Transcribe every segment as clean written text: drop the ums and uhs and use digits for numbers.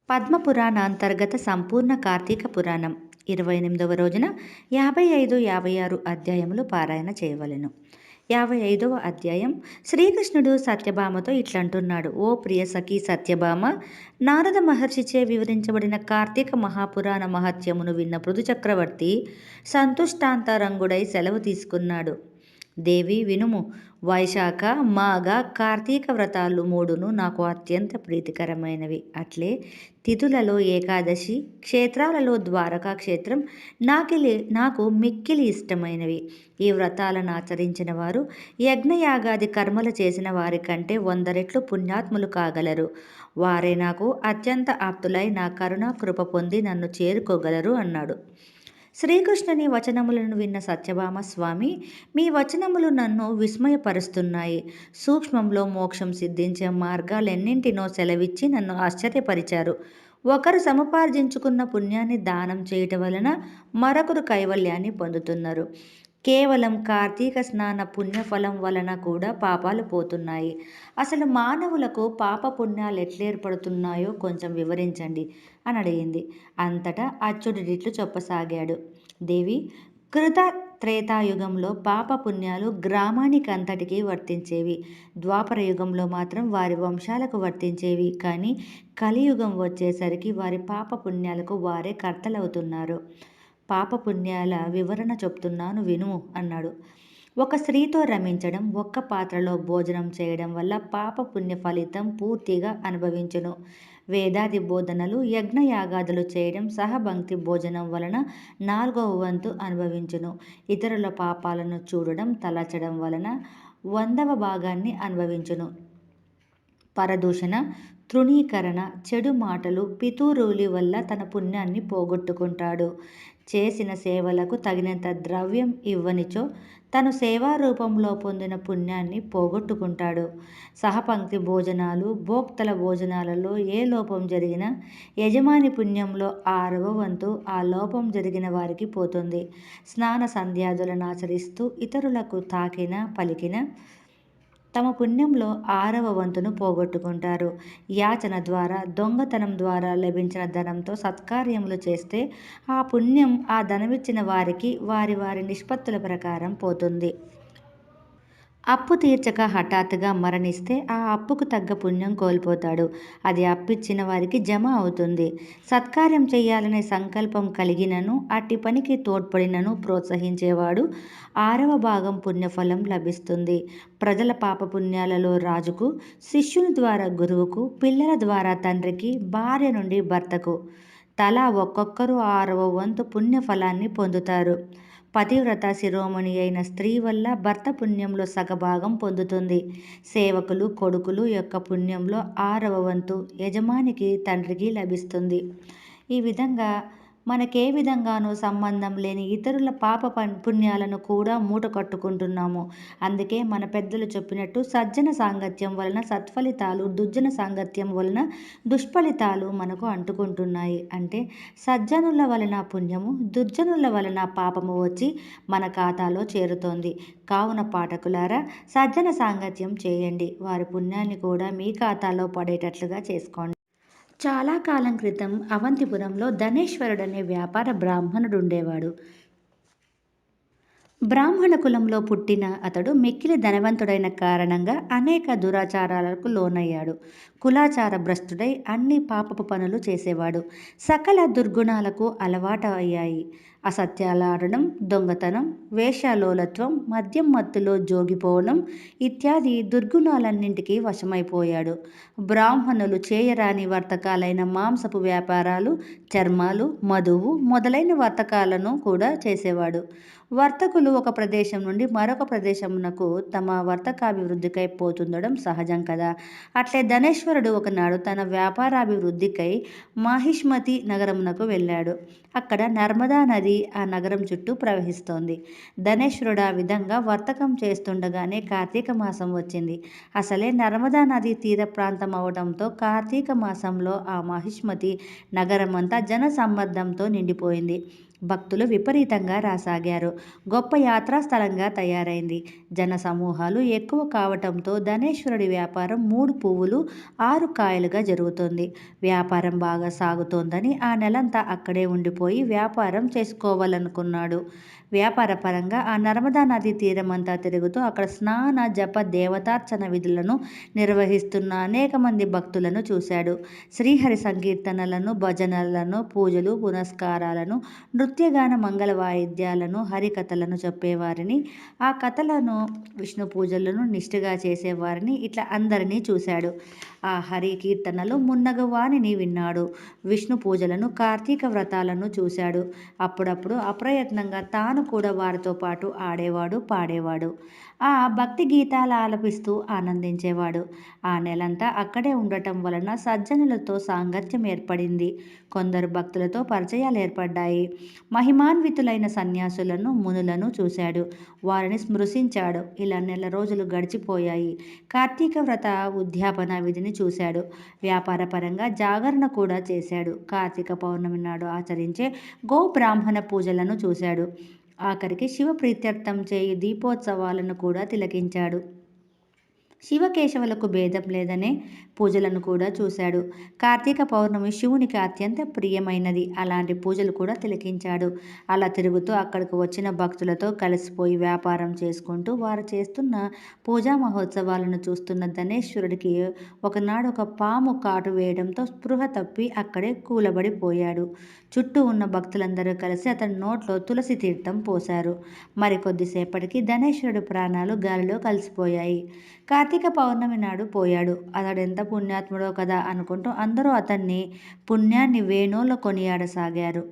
పద్మపురాణ అంతర్గత సంపూర్ణ కార్తీక పురాణం 28వ రోజున 55, 56 అధ్యాయములు పారాయణ చేయవలెను. 55వ అధ్యాయం. శ్రీకృష్ణుడు సత్యభామతో ఇట్లంటున్నాడు. ఓ ప్రియ సఖి సత్యభామ, నారద మహర్షిచే వివరించబడిన కార్తీక మహాపురాణ మహత్యమును విన్న పృథు చక్రవర్తి సంతుష్టాంతరంగుడై సెలవు తీసుకున్నాడు. దేవి వినుము. వైశాఖ, మాఘ, కార్తీక వ్రతాలు మూడును నాకు అత్యంత ప్రీతికరమైనవి. అట్లే తిథులలో ఏకాదశి, క్షేత్రాలలో ద్వారకా క్షేత్రం నాకు మిక్కిలి ఇష్టమైనవి. ఈ వ్రతాలను ఆచరించిన వారు యజ్ఞయాగాది కర్మలు చేసిన వారి కంటే 100 రెట్లు పుణ్యాత్ములు కాగలరు. వారే నాకు అత్యంత ఆప్తులై నా కరుణా కృప పొంది నన్ను చేరుకోగలరు అన్నాడు. శ్రీకృష్ణుని వచనములను విన్న సత్యభామ, స్వామి, మీ వచనములు నన్ను విస్మయపరుస్తున్నాయి. సూక్ష్మంలో మోక్షం సిద్ధించే మార్గాలెన్నింటినో సెలవిచ్చి నన్ను ఆశ్చర్యపరిచారు. ఒకరు సముపార్జించుకున్న పుణ్యాన్ని దానం చేయటం వలన మరొకరు కైవల్యాన్ని పొందుతున్నారు. కేవలం కార్తీక స్నాన పుణ్యఫలం వలన కూడా పాపాలు పోతున్నాయి. అసలు మానవులకు పాప పుణ్యాలు ఎట్లేర్పడుతున్నాయో కొంచెం వివరించండి అని అడిగింది. అంతటా అచ్చుడిట్లు చెప్పసాగాడు. దేవి, కృత త్రేతాయుగంలో పాప పుణ్యాలు గ్రామానికి అంతటికీ వర్తించేవి. ద్వాపర యుగంలో మాత్రం వారి వంశాలకు వర్తించేవి. కానీ కలియుగం వచ్చేసరికి వారి పాప పుణ్యాలకు వారే కర్తలవుతున్నారు. పాపపుణ్యాల వివరణ చెప్తున్నాను వినుము అన్నాడు. ఒక స్త్రీతో రమించడం, ఒక్క పాత్రలో భోజనం చేయడం వల్ల పాప పుణ్య ఫలితం పూర్తిగా అనుభవించును. వేదాది బోధనలు, యజ్ఞయాగాదులు చేయడం, సహభంక్తి భోజనం వలన 4వ వంతు అనుభవించును. ఇతరుల పాపాలను చూడడం, తలచడం వలన 100వ భాగాన్ని అనుభవించును. పరదూషణ, తృణీకరణ, చెడు మాటలు, పితూరువులి వల్ల తన పుణ్యాన్ని పోగొట్టుకుంటాడు. చేసిన సేవలకు తగినంత ద్రవ్యం ఇవ్వనిచో తను సేవారూపంలో పొందిన పుణ్యాన్ని పోగొట్టుకుంటాడు. సహపంక్తి భోజనాలు, భోక్తల భోజనాలలో ఏ లోపం జరిగినా యజమాని పుణ్యంలో 6వ వంతు ఆ లోపం జరిగిన వారికి పోతుంది. స్నాన సంధ్యాదులను ఆచరిస్తూ ఇతరులకు తాకిన, పలికిన తమ పుణ్యంలో 6వ వంతును పోగొట్టుకుంటారు. యాచన ద్వారా, దొంగతనం ద్వారా లభించిన ధనంతో సత్కార్యములు చేస్తే ఆ పుణ్యం ఆ ధనమిచ్చిన వారికి వారి వారి నిష్పత్తుల ప్రకారం పోతుంది. అప్పు తీర్చక హఠాత్తుగా మరణిస్తే ఆ అప్పుకు తగ్గ పుణ్యం కోల్పోతాడు. అది అప్పిచ్చిన వారికి జమ అవుతుంది. సత్కార్యం చేయాలనే సంకల్పం కలిగినను, అట్టి పనికి తోడ్పడినను ప్రోత్సహించేవాడు 6వ భాగం పుణ్యఫలం లభిస్తుంది. ప్రజల పాపపుణ్యాలలో రాజుకు, శిష్యుని ద్వారా గురువుకు, పిల్లల ద్వారా తండ్రికి, భార్య నుండి భర్తకు తలా ఒక్కొక్కరు 6వ వంతు పుణ్యఫలాన్ని పొందుతారు. పతివ్రత శిరోమణి అయిన స్త్రీ వల్ల భర్త పుణ్యంలో సగభాగం పొందుతుంది. సేవకులు, కొడుకులు యొక్క పుణ్యంలో 6వ వంతు యజమానికి, తండ్రికి లభిస్తుంది. ఈ విధంగా మనకే విధంగానూ సంబంధం లేని ఇతరుల పాప పుణ్యాలను కూడా మూట కట్టుకుంటున్నాము. అందుకే మన పెద్దలు చెప్పినట్టు సజ్జన సాంగత్యం వలన సత్ఫలితాలు, దుర్జన సాంగత్యం వలన దుష్ఫలితాలు మనకు అంటుకుంటున్నాయి. అంటే సజ్జనుల వలన పుణ్యము, దుర్జనుల వలన పాపము వచ్చి మన ఖాతాలో చేరుతోంది. కావున పాఠకులారా, సజ్జన సాంగత్యం చేయండి. వారి పుణ్యాన్ని కూడా మీ ఖాతాలో పడేటట్లుగా చేసుకోండి. చాలా కాలం క్రితం అవంతిపురంలో ధనేశ్వరుడనే వ్యాపార బ్రాహ్మణుడుండేవాడు. బ్రాహ్మణ కులంలో పుట్టిన అతడు మిక్కిలి ధనవంతుడైన కారణంగా అనేక దురాచారాలకు లోనయ్యాడు. కులాచార భ్రష్టుడై అన్ని పాపపు పనులు చేసేవాడు. సకల దుర్గుణాలకు అలవాటు అయ్యాయి. అసత్యాలాడడం, దొంగతనం, వేశ్యాలోలత్వం, మద్యం మత్తులో జోగిపోవడం ఇత్యాది దుర్గుణాలన్నింటికీ వశమైపోయాడు. బ్రాహ్మణులు చేయరాని వర్తకాలైన మాంసపు వ్యాపారాలు, చర్మాలు, మధువు మొదలైన వర్తకాలను కూడా చేసేవాడు. వర్తకులు ఒక ప్రదేశం నుండి మరొక ప్రదేశమునకు తమ వర్తకాభివృద్ధికై పోతుండడం సహజం కదా. అట్లే ధనేశ్వరుడు ఒకనాడు తన వ్యాపారాభివృద్ధికై మాహిష్మతి నగరమునకు వెళ్ళాడు. అక్కడ నర్మదా నది ఆ నగరం చుట్టూ ప్రవహిస్తోంది. ధనేశ్వరుడు ఆ విధంగా వర్తకం చేస్తుండగానే కార్తీక మాసం వచ్చింది. అసలే నర్మదా నది తీర ప్రాంతం అవడంతో కార్తీక మాసంలో ఆ మాహిష్మతి నగరమంతా జన సంబద్ధంతో నిండిపోయింది. భక్తులు విపరీతంగా రాసాగారు. గొప్ప యాత్రా స్థలంగా తయారైంది. జన సమూహాలు ఎక్కువ కావటంతో ధనేశ్వరుడి వ్యాపారం 3 పువ్వులు 6 కాయలుగా జరుగుతోంది. వ్యాపారం బాగా సాగుతోందని ఆ నెలంతా అక్కడే ఉండిపోయి వ్యాపారం చేసుకోవాలనుకున్నాడు. వ్యాపార పరంగా ఆ నర్మదా నదీ తీరమంతా తిరుగుతూ అక్కడ స్నాన, జప, దేవతార్చన విధులను నిర్వహిస్తున్న అనేక మంది భక్తులను చూశాడు. శ్రీహరి సంకీర్తనలను, భజనలను, పూజలు, పునస్కారాలను, నృత్యగాన మంగళ వాయిద్యాలను, హరికథలను చెప్పేవారిని, ఆ కథలను, విష్ణు పూజలను నిష్ఠగా చేసేవారిని, ఇట్లా అందరినీ చూశాడు. ఆ హరి కీర్తనలు మున్నగవానిని విన్నాడు. విష్ణు పూజలను, కార్తీక వ్రతాలను చూశాడు. అప్పుడప్పుడు అప్రయత్నంగా తాను కూడా వారితో పాటు ఆడేవాడు, పాడేవాడు. ఆ భక్తి గీతాలు ఆలపిస్తూ ఆనందించేవాడు. ఆ నెలంతా అక్కడే ఉండటం వలన సజ్జనులతో సాంగత్యం ఏర్పడింది. కొందరు భక్తులతో పరిచయాలు ఏర్పడ్డాయి. మహిమాన్వితులైన సన్యాసులను, మునులను చూశాడు. వారిని స్మృశించాడు. ఇలా నెల రోజులు గడిచిపోయాయి. కార్తీక వ్రత ఉద్యాపన విధిని చూశాడు. వ్యాపార పరంగా జాగరణ కూడా చేశాడు. కార్తీక పౌర్ణమి నాడు ఆచరించే గోబ్రాహ్మణ పూజలను చూశాడు. ఆఖరికి శివ ప్రీత్యర్థం చేయు దీపోత్సవాలను కూడా తిలకించాడు. శివకేశవులకు భేదం లేదనే పూజలను కూడా చూశాడు. కార్తీక పౌర్ణమి శివునికి అత్యంత ప్రియమైనది. అలాంటి పూజలు కూడా తిలకించాడు. అలా తిరుగుతూ అక్కడికి వచ్చిన భక్తులతో కలిసిపోయి వ్యాపారం చేసుకుంటూ వారు చేస్తున్న పూజా మహోత్సవాలను చూస్తున్న ధనేశ్వరుడికి ఒకనాడు ఒక పాము కాటు వేయడంతో స్పృహ తప్పి అక్కడే కూలబడిపోయాడు. చుట్టూ ఉన్న భక్తులందరూ కలిసి అతని నోట్లో తులసి తీర్థం పోశారు. మరికొద్దిసేపటికి ధనేశ్వరుడి ప్రాణాలు గాలిలో కలిసిపోయాయి. కార్తీక పౌర్ణమి నాడు పోయాడు. అతడెంత పుణ్యాత్ముడో కదా అనుకుంటూ అందరూ అతన్ని పుణ్యాన్ని వేణోళ్ళ కొనియాడసాగారు.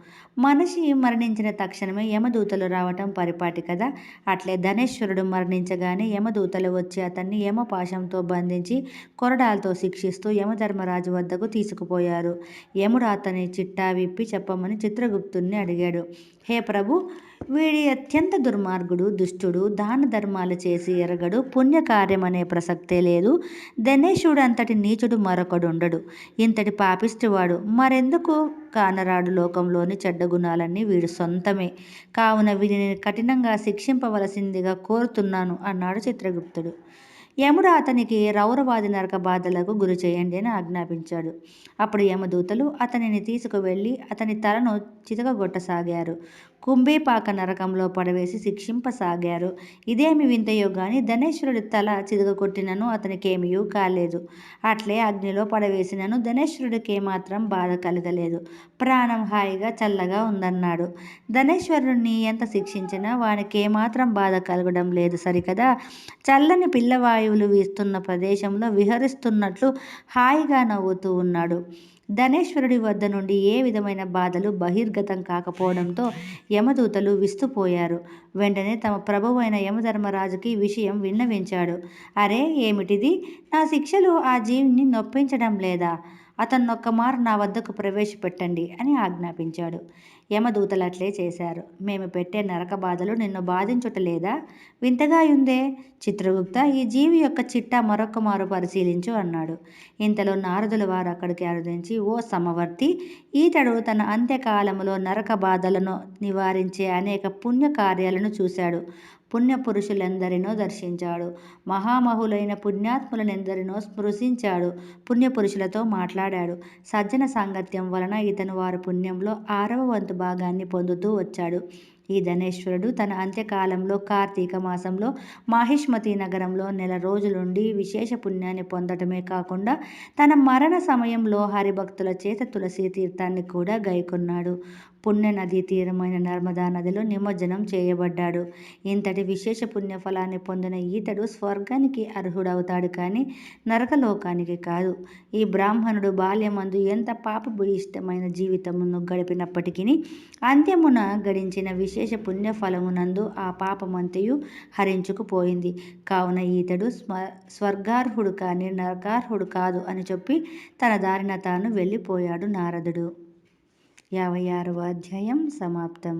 మనిషి మరణించిన తక్షణమే యమదూతలు రావటం పరిపాటి కదా. అట్లే ధనేశ్వరుడు మరణించగానే యమదూతలు వచ్చి అతన్ని యమపాశంతో బంధించి కొరడాలతో శిక్షిస్తూ యమధర్మరాజు వద్దకు తీసుకుపోయారు. యముడు అతని చిట్టా విప్పి చెప్పమని చిత్రగుప్తుణ్ణి అడిగాడు. హే ప్రభు, వీడి అత్యంత దుర్మార్గుడు, దుష్టుడు, దాన ధర్మాలు చేసి ఎరగడు, పుణ్యకార్యం అనే ప్రసక్తే లేదు. ధనేశుడు అంతటి నీచుడు మరొకడుండడు. ఇంతటి పాపిష్టివాడు మరెందుకు కానరాడు. లోకంలోని చెడ్డ గుణాలన్నీ వీడు సొంతమే. కావున వీరిని కఠినంగా శిక్షింపవలసిందిగా కోరుతున్నాను అన్నాడు చిత్రగుప్తుడు. యముడు అతనికి రౌరవాది నరక బాధలకు గురి చేయండి అని ఆజ్ఞాపించాడు. అప్పుడు యమదూతలు అతనిని తీసుకువెళ్ళి అతని తలను చితకగొట్టసాగారు. కుంభీపాక నరకంలో పడవేసి శిక్షింపసాగారు. ఇదేమి వింతయో గాని ధనేశ్వరుడి తల చితకగొట్టినను అతనికేమీయూ కాలేదు. అట్లే అగ్నిలో పడవేసినను ధనేశ్వరుడికి ఏమాత్రం బాధ కలగలేదు. ప్రాణం హాయిగా చల్లగా ఉందన్నాడు. ధనేశ్వరుణ్ణి ఎంత శిక్షించినా వానికి ఏమాత్రం బాధ కలగడం లేదు సరికదా. చల్లని పిల్లవాయువులు వీస్తున్న ప్రదేశంలో విహరిస్తున్నట్లు హాయిగా నవ్వుతూ ఉన్నాడు. ధనేశ్వరుడి వద్ద నుండి ఏ విధమైన బాధలు బహిర్గతం కాకపోవడంతో యమదూతలు విస్తుపోయారు. వెంటనే తమ ప్రభువైన యమధర్మరాజుకి విషయం విన్నవించాడు. అరే, ఏమిటిది? నా శిక్షలు ఆ జీవిని నొప్పించడం లేదా? అతన్నొక్కమారు నా వద్దకు ప్రవేశపెట్టండి అని ఆజ్ఞాపించాడు. యమదూతలు అట్లే చేశారు. మేము పెట్టే నరక బాధలు నిన్ను బాధించుటలేదా? వింతగాయుందే. చిత్రగుప్త, ఈ జీవి యొక్క చిట్టా మరొక్కమారు పరిశీలించు అన్నాడు. ఇంతలో నారదుల వారు అక్కడికి అరుదించి, ఓ సమవర్తి, ఈతడు తన అంత్యకాలములో నరక బాధలను నివారించే అనేక పుణ్యకార్యాలను చూశాడు. పుణ్యపురుషులెందరినో దర్శించాడు. మహామహులైన పుణ్యాత్ములనెందరినో స్పృశించాడు. పుణ్యపురుషులతో మాట్లాడాడు. సజ్జన సాంగత్యం వలన ఇతను వారి పుణ్యంలో 6వ వంతు భాగాన్ని పొందుతూ వచ్చాడు. ఈ ధనేశ్వరుడు తన అంత్యకాలంలో కార్తీక మాసంలో మాహిష్మతి నగరంలో నెల రోజులుండి విశేష పుణ్యాన్ని పొందటమే కాకుండా తన మరణ సమయంలో హరిభక్తుల చేత తులసి తీర్థాన్ని కూడా గైకొన్నాడు. పుణ్య నదీ తీరమైన నర్మదా నదిలో నిమజ్జనం చేయబడ్డాడు. ఇంతటి విశేష పుణ్యఫలాన్ని పొందిన ఈతడు స్వర్గానికి అర్హుడవుతాడు కానీ నరకలోకానికి కాదు. ఈ బ్రాహ్మణుడు బాల్యమందు ఎంత పాపభూయిష్టమైన జీవితమును గడిపినప్పటికీ అంత్యమున గడించిన విశేష పుణ్యఫలమునందు ఆ పాపమంతయు హరించుకుపోయింది. కావున ఈతడు స్వర్గార్హుడు కానీ నరకార్హుడు కాదు అని చెప్పి తన దారిన తాను వెళ్ళిపోయాడు నారదుడు. 56వ అధ్యాయం సమాప్తం.